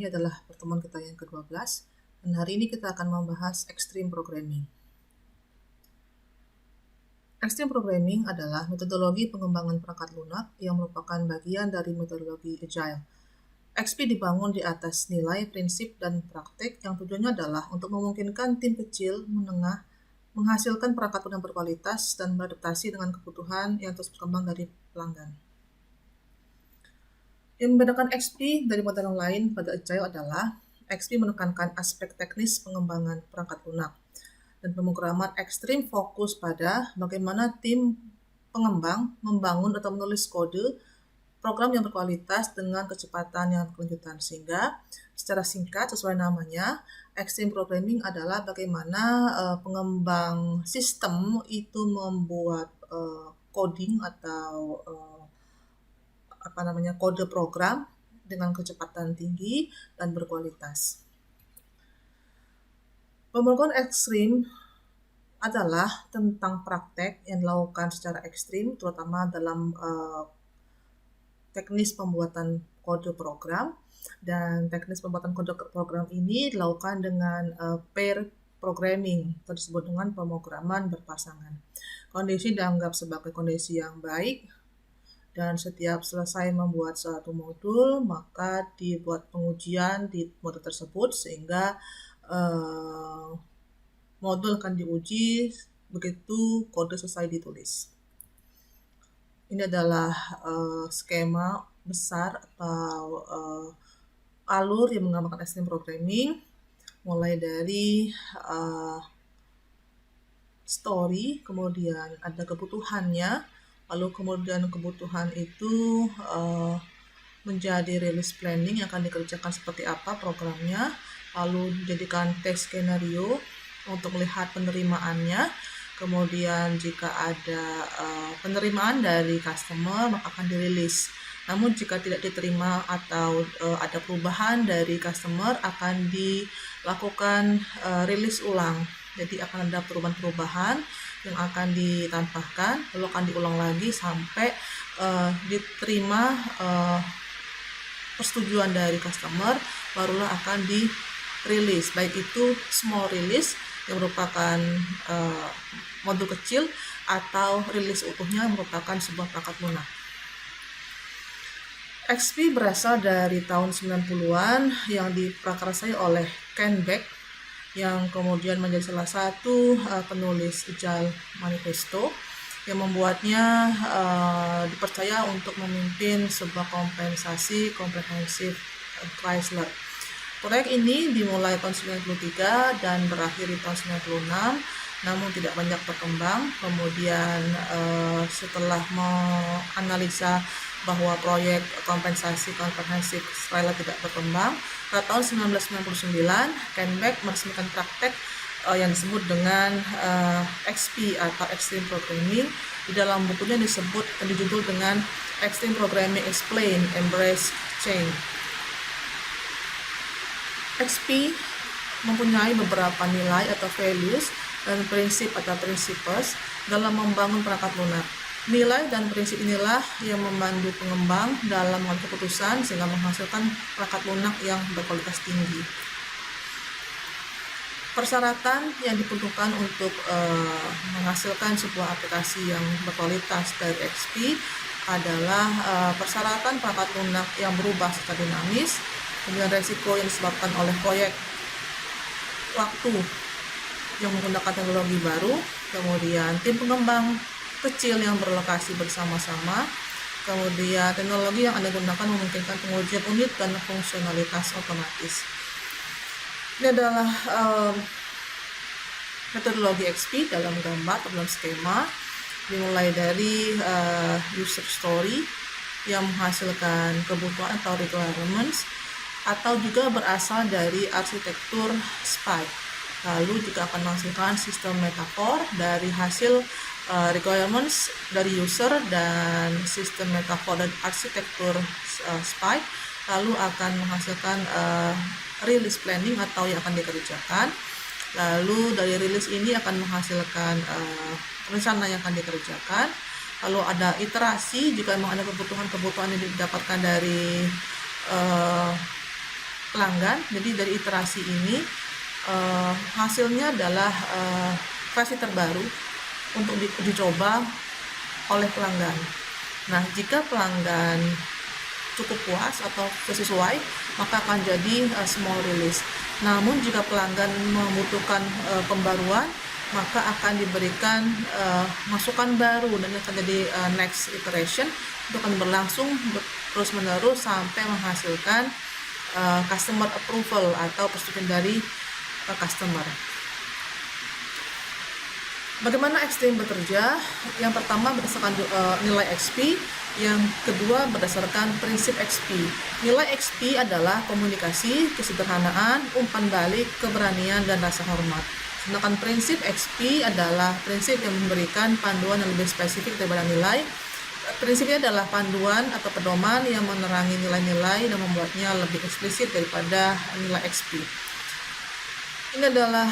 ini adalah pertemuan kita yang ke-12 dan hari ini kita akan membahas Extreme Programming. Extreme Programming adalah metodologi pengembangan perangkat lunak yang merupakan bagian dari metodologi Agile. XP dibangun di atas nilai, prinsip, dan praktik yang tujuannya adalah untuk memungkinkan tim kecil, menengah, menghasilkan perangkat lunak berkualitas dan beradaptasi dengan kebutuhan yang terus berkembang dari pelanggan. Yang membedakan XP dari model yang lain pada Agile adalah XP menekankan aspek teknis pengembangan perangkat lunak dan pemrograman ekstrim fokus pada bagaimana tim pengembang membangun atau menulis kode program yang berkualitas dengan kecepatan yang berkelanjutan, sehingga secara singkat sesuai namanya Extreme Programming adalah bagaimana pengembang sistem itu membuat coding atau kode program dengan kecepatan tinggi dan berkualitas. Pemrograman ekstrim adalah tentang praktek yang dilakukan secara ekstrim, terutama dalam teknis pembuatan kode program. Dan teknis pembuatan kode program ini dilakukan dengan pair programming, atau disebut dengan pemrograman berpasangan. Kondisi dianggap sebagai kondisi yang baik, dan setiap selesai membuat suatu modul, maka dibuat pengujian di modul tersebut sehingga modul akan diuji begitu kode selesai ditulis. Ini adalah skema besar atau alur yang menggambarkan Extreme Programming, mulai dari story, kemudian ada kebutuhannya, lalu kemudian kebutuhan itu menjadi release planning yang akan dikerjakan seperti apa programnya, lalu dijadikan test skenario untuk melihat penerimaannya. Kemudian jika ada penerimaan dari customer maka akan dirilis. Namun jika tidak diterima atau ada perubahan dari customer akan dilakukan rilis ulang. Jadi akan ada perubahan-perubahan yang akan ditambahkan, lalu akan diulang lagi sampai diterima persetujuan dari customer, barulah akan dirilis. Baik itu small release yang merupakan modul kecil atau rilis utuhnya merupakan sebuah perangkat lunak. XP berasal dari tahun 90-an yang diprakarsai oleh Ken Beck yang kemudian menjadi salah satu penulis Agile Manifesto yang membuatnya dipercaya untuk memimpin sebuah kompensasi komprehensif Chrysler. Proyek ini dimulai tahun 93 dan berakhir di tahun 96, namun tidak banyak berkembang. Kemudian setelah menganalisa bahwa proyek kompensasi komprehensif Chrysler tidak berkembang, pada tahun 1999 Ken Beck meresmikan praktek yang disebut dengan XP atau Extreme Programming. Di dalam bukunya dijudul dengan Extreme Programming Explain, Embrace Change. XP mempunyai beberapa nilai atau values dan prinsip atau principles dalam membangun perangkat lunak. Nilai dan prinsip inilah yang memandu pengembang dalam mengambil keputusan sehingga menghasilkan perangkat lunak yang berkualitas tinggi. Persyaratan yang dibutuhkan untuk menghasilkan sebuah aplikasi yang berkualitas dari XP adalah persyaratan perangkat lunak yang berubah secara dinamis, kemudian resiko yang disebabkan oleh proyek waktu yang menggunakan teknologi baru, kemudian tim pengembang kecil yang berlokasi bersama-sama, kemudian teknologi yang Anda gunakan memungkinkan pengujian unit dan fungsionalitas otomatis. Ini adalah metodologi XP dalam gambar atau dalam skema, dimulai dari user story yang menghasilkan kebutuhan atau requirements, atau juga berasal dari arsitektur SPI. Lalu juga akan menghasilkan sistem metafor dari hasil requirements dari user dan sistem metafor dan arsitektur SPI, lalu akan menghasilkan release planning atau yang akan dikerjakan. Lalu dari release ini akan menghasilkan rencana yang akan dikerjakan. Lalu ada iterasi jika memang ada kebutuhan-kebutuhan yang didapatkan dari pelanggan. Jadi dari iterasi ini hasilnya adalah versi terbaru untuk dicoba oleh pelanggan. Nah, jika pelanggan cukup puas atau sesuai, maka akan jadi small release. Namun jika pelanggan membutuhkan pembaruan, maka akan diberikan masukan baru dan akan jadi next iteration. Itu akan berlangsung terus menerus sampai menghasilkan customer approval atau persetujuan dari customer. Bagaimana Xteam bekerja? Yang pertama berdasarkan nilai XP, yang kedua berdasarkan prinsip XP. Nilai XP adalah komunikasi, kesederhanaan, umpan balik, keberanian, dan rasa hormat. Sedangkan prinsip XP adalah prinsip yang memberikan panduan yang lebih spesifik daripada nilai. Prinsipnya adalah panduan atau pedoman yang menerangi nilai-nilai dan membuatnya lebih eksplisit daripada nilai XP. Ini adalah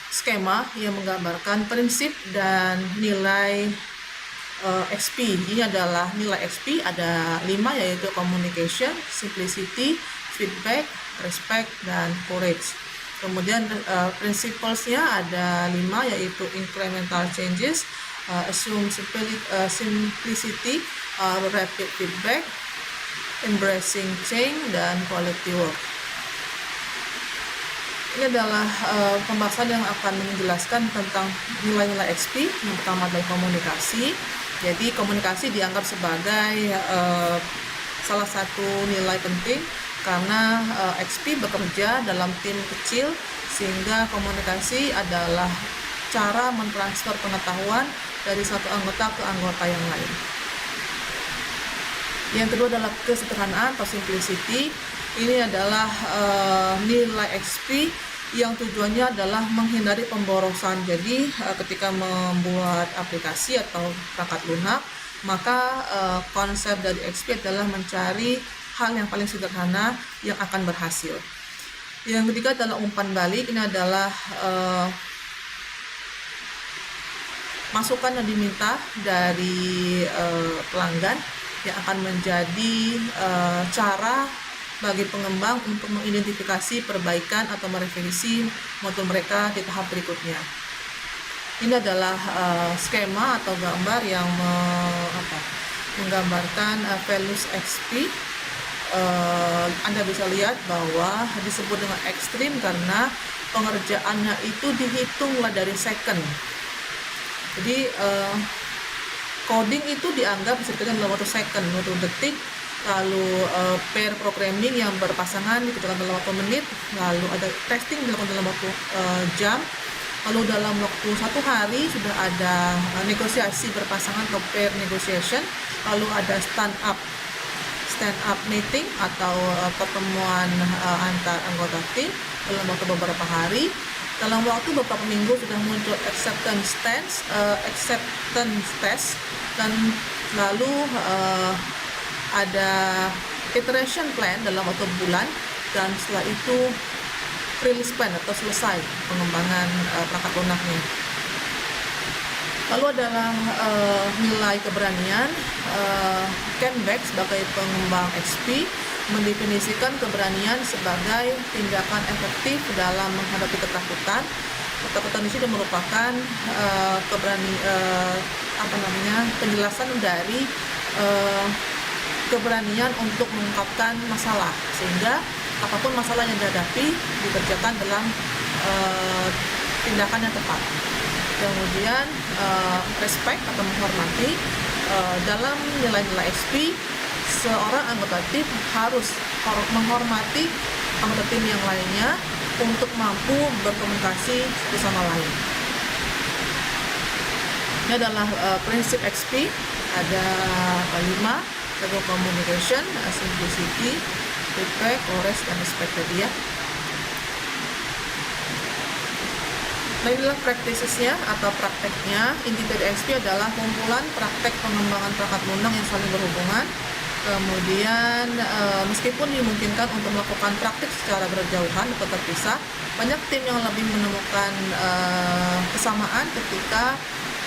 skema yang menggambarkan prinsip dan nilai XP. Ini adalah nilai XP, ada 5, yaitu communication, simplicity, feedback, respect, dan courage. Kemudian principles-nya ada 5, yaitu incremental changes, assume simplicity, rapid feedback, embracing change, dan quality work. Ini adalah pembahasan yang akan menjelaskan tentang nilai-nilai XP. Yang pertama adalah komunikasi. Jadi komunikasi dianggap sebagai salah satu nilai penting karena XP bekerja dalam tim kecil, sehingga komunikasi adalah cara mentransfer pengetahuan dari satu anggota ke anggota yang lain. Yang kedua adalah kesederhanaan atau simplicity. Ini adalah nilai XP yang tujuannya adalah menghindari pemborosan. Jadi ketika membuat aplikasi atau perangkat lunak, maka konsep dari XP adalah mencari hal yang paling sederhana yang akan berhasil. Yang ketiga adalah umpan balik. Ini adalah masukan yang diminta dari pelanggan yang akan menjadi cara bagi pengembang untuk mengidentifikasi perbaikan atau merevisi modul mereka di tahap berikutnya. Ini adalah skema atau gambar yang menggambarkan values XP. Anda bisa lihat bahwa disebut dengan ekstrim karena pengerjaannya itu dihitunglah dari second. Jadi coding itu dianggap bisa dikatakan dalam waktu second, waktu detik. Lalu pair programming yang berpasangan dikerjakan dalam waktu menit, lalu ada testing dilakukan dalam waktu jam, lalu dalam waktu 1 hari sudah ada negosiasi berpasangan atau pair negotiation, lalu ada stand up meeting atau pertemuan antar anggota tim dalam waktu beberapa hari. Dalam waktu beberapa minggu sudah muncul acceptance test, dan lalu ada iteration plan dalam waktu bulan, dan setelah itu release plan atau selesai pengembangan perangkat lunaknya. Lalu adalah nilai keberanian. Ken Beck sebagai pengembang XP mendefinisikan keberanian sebagai tindakan efektif dalam menghadapi ketakutan. Ketakutan di sini merupakan penjelasan dari keberanian untuk mengungkapkan masalah, sehingga apapun masalah yang dihadapi dikerjakan dalam tindakan yang tepat. Kemudian respect atau menghormati. Dalam nilai-nilai XP, seorang anggota tim harus menghormati anggota tim yang lainnya untuk mampu berkomunikasi satu sama lain. Ini adalah prinsip XP, ada 5, yaitu communication, simplicity, feedback, courage, dan respect tadi ya. Nah, inilah practices-nya atau prakteknya. Inti dari XP adalah kumpulan praktek pengembangan perangkat lunak yang saling berhubungan. Kemudian meskipun dimungkinkan untuk melakukan praktik secara berjauhan atau terpisah, banyak tim yang lebih menemukan kesamaan ketika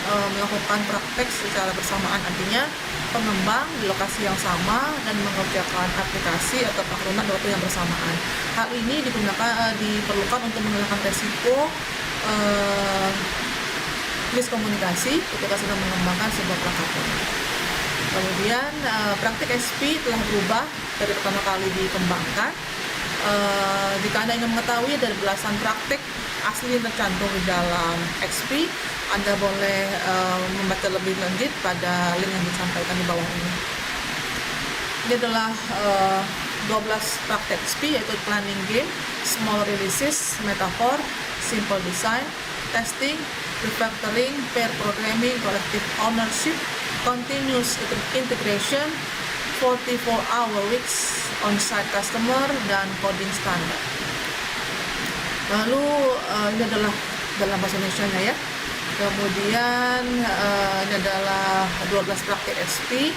melakukan praktek secara bersamaan, artinya pengembang di lokasi yang sama dan mengerjakan aplikasi atau tahunan di waktu yang bersamaan. Hal ini diperlukan untuk menghilangkan resiko miskomunikasi ketika sedang mengembangkan sebuah platform. Kemudian praktik XP telah berubah dari pertama kali dikembangkan. Jika Anda ingin mengetahui dari belasan praktik asli yang tercantum di dalam XP, Anda boleh membaca lebih lanjut pada link yang disampaikan di bawah ini. Ini adalah 12 praktik XP, yaitu planning game, small releases, metaphor, simple design, testing, refactoring, pair programming, collective ownership, continuous integration, 44-hour weeks, on-site customer, dan coding standard. Lalu ini adalah dalam bahasa Indonesia ya. Kemudian ini adalah 12 praktik XP.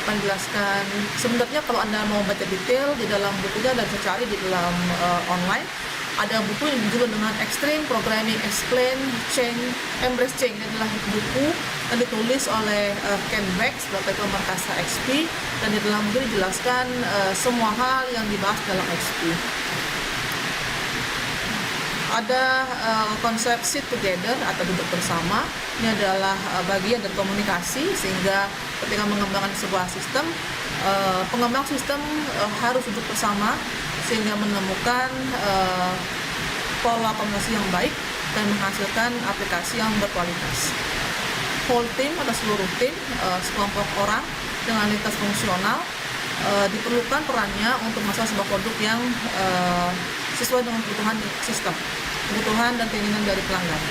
Akan jelaskan sebenarnya kalau Anda mau baca detail di dalam bukunya, dan bisa cari di dalam online. Ada buku yang dijudul dengan Extreme Programming Explain Embrace Change. Ini adalah buku yang ditulis oleh Ken Beck sebagai pemerkasa XP, dan di dalam buku dijelaskan semua hal yang dibahas dalam XP. Ada konsep sit together atau duduk bersama. Ini adalah bagian dari komunikasi, sehingga ketika mengembangkan sebuah sistem, pengembang sistem harus duduk bersama sehingga menemukan pola komunikasi yang baik dan menghasilkan aplikasi yang berkualitas. Whole team atau seluruh tim, sekelompok orang dengan lintas fungsional diperlukan perannya untuk menghasilkan sebuah produk yang sesuai dengan kebutuhan sistem, kebutuhan dan keinginan dari pelanggan.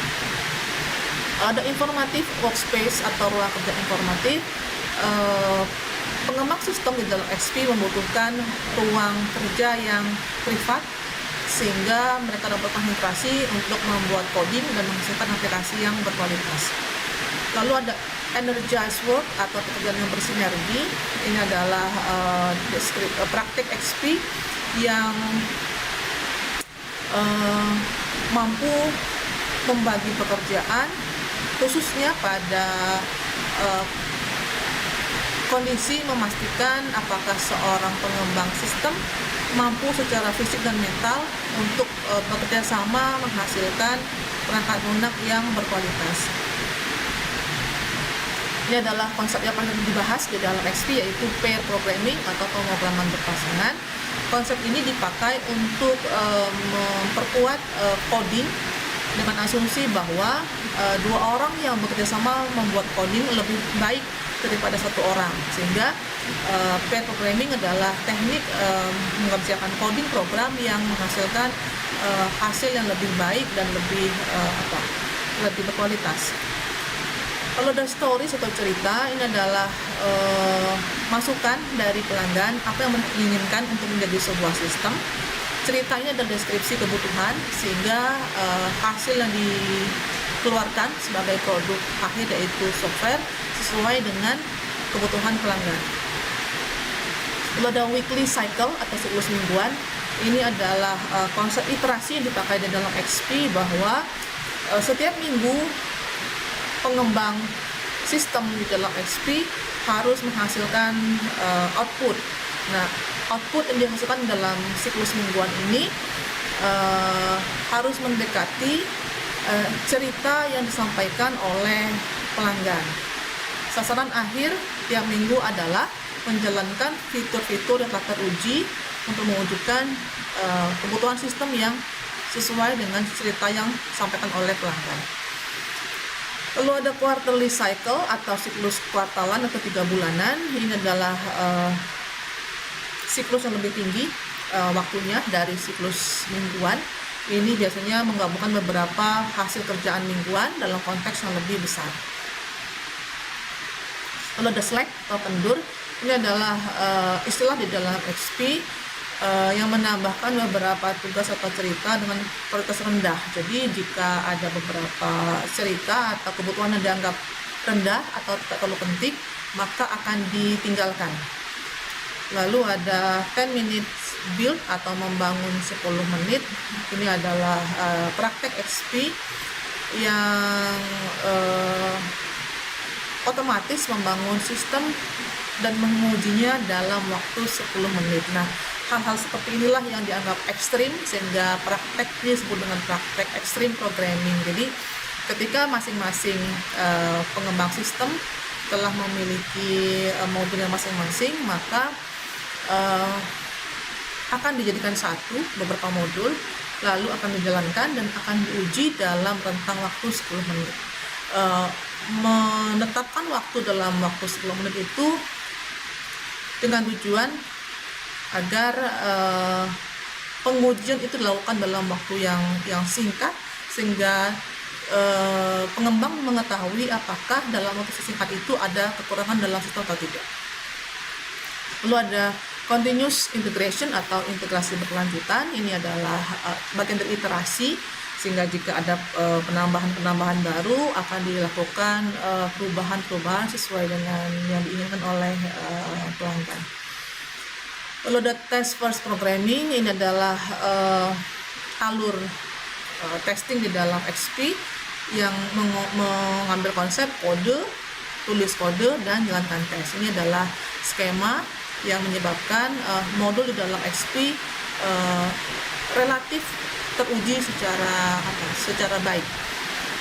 Ada informatif workspace atau ruang kerja informatif. Pengembang sistem di dalam XP membutuhkan ruang kerja yang privat sehingga mereka dapat konsentrasi untuk membuat coding dan menghasilkan aplikasi yang berkualitas. Lalu ada energized work atau pekerjaan yang bersinergi. Ini adalah praktik XP yang mampu membagi pekerjaan khususnya pada kondisi memastikan apakah seorang pengembang sistem mampu secara fisik dan mental untuk bekerja sama menghasilkan perangkat lunak yang berkualitas. Ini adalah konsep yang paling dibahas di dalam XP, yaitu pair programming atau pemrograman berpasangan. Konsep ini dipakai untuk memperkuat coding dengan asumsi bahwa dua orang yang bekerja sama membuat coding lebih baik daripada satu orang, sehingga pair programming adalah teknik mengerjakan coding program yang menghasilkan hasil yang lebih baik dan lebih berkualitas. Kalau ada stories atau cerita, ini adalah masukan dari pelanggan apa yang mereka inginkan untuk menjadi sebuah sistem. Ceritanya adalah deskripsi kebutuhan sehingga hasil yang dikeluarkan sebagai produk akhir yaitu software sesuai dengan kebutuhan pelanggan. Lalu ada weekly cycle atau siklus mingguan. Ini adalah konsep iterasi yang dipakai di dalam XP, bahwa setiap minggu pengembang sistem di dalam XP harus menghasilkan output. Nah, output yang dihasilkan dalam siklus mingguan ini harus mendekati cerita yang disampaikan oleh pelanggan. Sasaran akhir tiap minggu adalah menjalankan fitur-fitur yang telah teruji untuk mewujudkan kebutuhan sistem yang sesuai dengan cerita yang disampaikan oleh pelanggan. Lalu ada quarterly cycle atau siklus kuartalan atau 3 bulanan. Ini adalah siklus yang lebih tinggi waktunya dari siklus mingguan. Ini biasanya menggabungkan beberapa hasil kerjaan mingguan dalam konteks yang lebih besar. Lalu ada slack atau kendur. Ini adalah istilah di dalam XP yang menambahkan beberapa tugas atau cerita dengan prioritas rendah. Jadi jika ada beberapa cerita atau kebutuhan yang dianggap rendah atau tidak terlalu penting, maka akan ditinggalkan. Lalu ada 10 minutes build atau membangun 10 menit. Ini adalah praktek XP yang otomatis membangun sistem dan mengujinya dalam waktu 10 menit. Nah, hal-hal seperti inilah yang dianggap ekstrim, sehingga praktek disebut dengan praktek ekstrim programming. Jadi ketika masing-masing pengembang sistem telah memiliki modulnya masing-masing, maka akan dijadikan satu beberapa modul, lalu akan dijalankan dan akan diuji dalam rentang waktu 10 menit. Menetapkan waktu dalam waktu 10 menit itu dengan tujuan agar pengujian itu dilakukan dalam waktu yang singkat, sehingga pengembang mengetahui apakah dalam waktu singkat itu ada kekurangan dalam sistem atau tidak. Lalu ada continuous integration atau integrasi berkelanjutan. Ini adalah bagian dari iterasi, sehingga jika ada penambahan-penambahan baru akan dilakukan perubahan-perubahan sesuai dengan yang diinginkan oleh pelanggan. Lalu ada test first programming. Ini adalah alur testing di dalam XP yang mengambil konsep kode, tulis kode, dan jalankan tes. Ini adalah skema yang menyebabkan modul di dalam XP relatif teruji secara baik.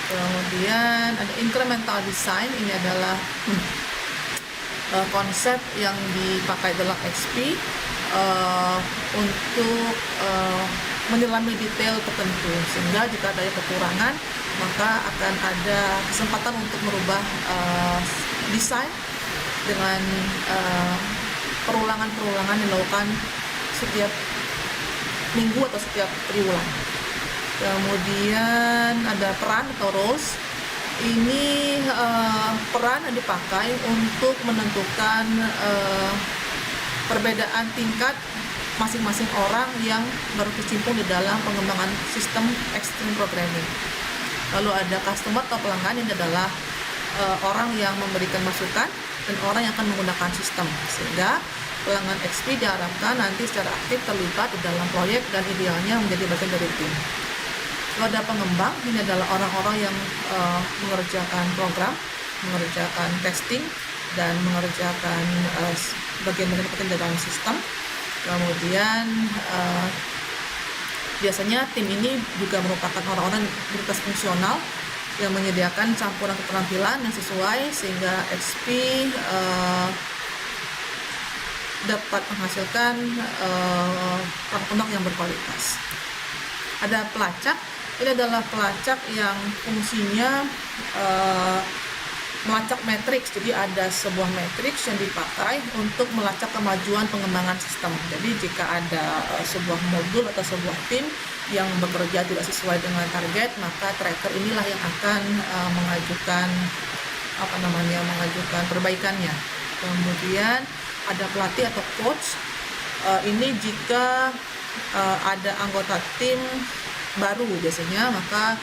Kemudian ada incremental design. Ini adalah konsep yang dipakai dalam XP untuk menyelami detail tertentu, sehingga jika ada kekurangan maka akan ada kesempatan untuk merubah desain dengan perulangan-perulangan yang dilakukan setiap minggu atau setiap triwulan. Kemudian ada peran atau roles. Ini peran yang dipakai untuk menentukan perbedaan tingkat masing-masing orang yang berkecimpung di dalam pengembangan sistem extreme programming. Lalu ada customer atau pelanggan, ini adalah orang yang memberikan masukan dan orang yang akan menggunakan sistem, sehingga pelanggan XP diharapkan nanti secara aktif terlibat di dalam proyek dan idealnya menjadi bagian dari tim. Lalu ada pengembang. Ini adalah orang-orang yang mengerjakan program, mengerjakan testing, dan mengerjakan bagian-bagian penting dalam sistem. Kemudian biasanya tim ini juga merupakan orang-orang berkelas fungsional yang menyediakan campuran keterampilan yang sesuai, sehingga XP dapat menghasilkan produk yang berkualitas. Ada pelacak. Ini adalah pelacak yang fungsinya melacak matriks. Jadi ada sebuah matriks yang dipakai untuk melacak kemajuan pengembangan sistem. Jadi jika ada sebuah modul atau sebuah tim yang bekerja tidak sesuai dengan target, maka tracker inilah yang akan mengajukan perbaikannya. Kemudian ada pelatih atau coach. Ini jika ada anggota tim baru biasanya, maka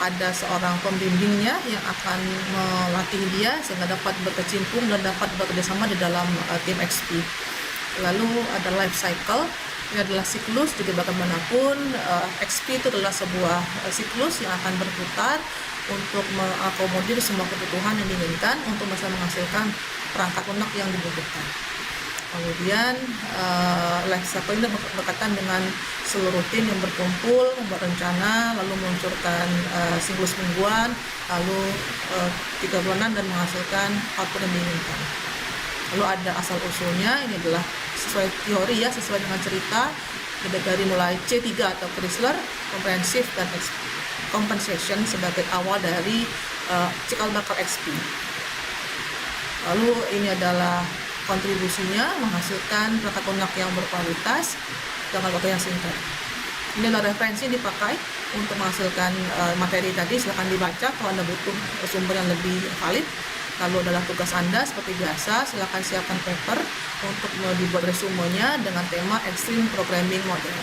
ada seorang pembimbingnya yang akan melatih dia sehingga dapat berkecimpung dan dapat bekerjasama di dalam tim XP. Lalu ada life cycle. Ini adalah siklus. Jadi bagaimanapun XP itu adalah sebuah siklus yang akan berputar untuk mengakomodir semua kebutuhan yang diinginkan untuk bisa menghasilkan perangkat lunak yang dibutuhkan. Kemudian life cycle ini berkaitan dengan seluruh tim yang berkumpul, membuat rencana, lalu meluncurkan siklus mingguan, lalu 3 bulanan, dan menghasilkan output yang diinginkan. Lalu ada asal usulnya. Ini adalah sesuai teori ya, sesuai dengan cerita, dari mulai C3 atau Chrysler, Comprehensive, dan Compensation sebagai awal dari cikal bakal XP. Lalu ini adalah kontribusinya menghasilkan perangkat lunak yang berkualitas dengan waktu yang singkat. Ini adalah referensi yang dipakai untuk menghasilkan materi tadi. Silahkan dibaca kalau Anda butuh sumber yang lebih valid. Lalu adalah tugas Anda seperti biasa, silahkan siapkan paper untuk dibuat resumenya dengan tema Extreme Programming Model.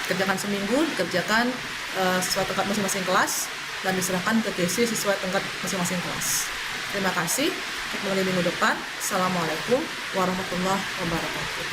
Kerjakan seminggu, dikerjakan sesuai tingkat masing-masing kelas, dan diserahkan ke GC sesuai tingkat masing-masing kelas. Terima kasih. Ketemu lagi minggu depan. Assalamualaikum warahmatullahi wabarakatuh.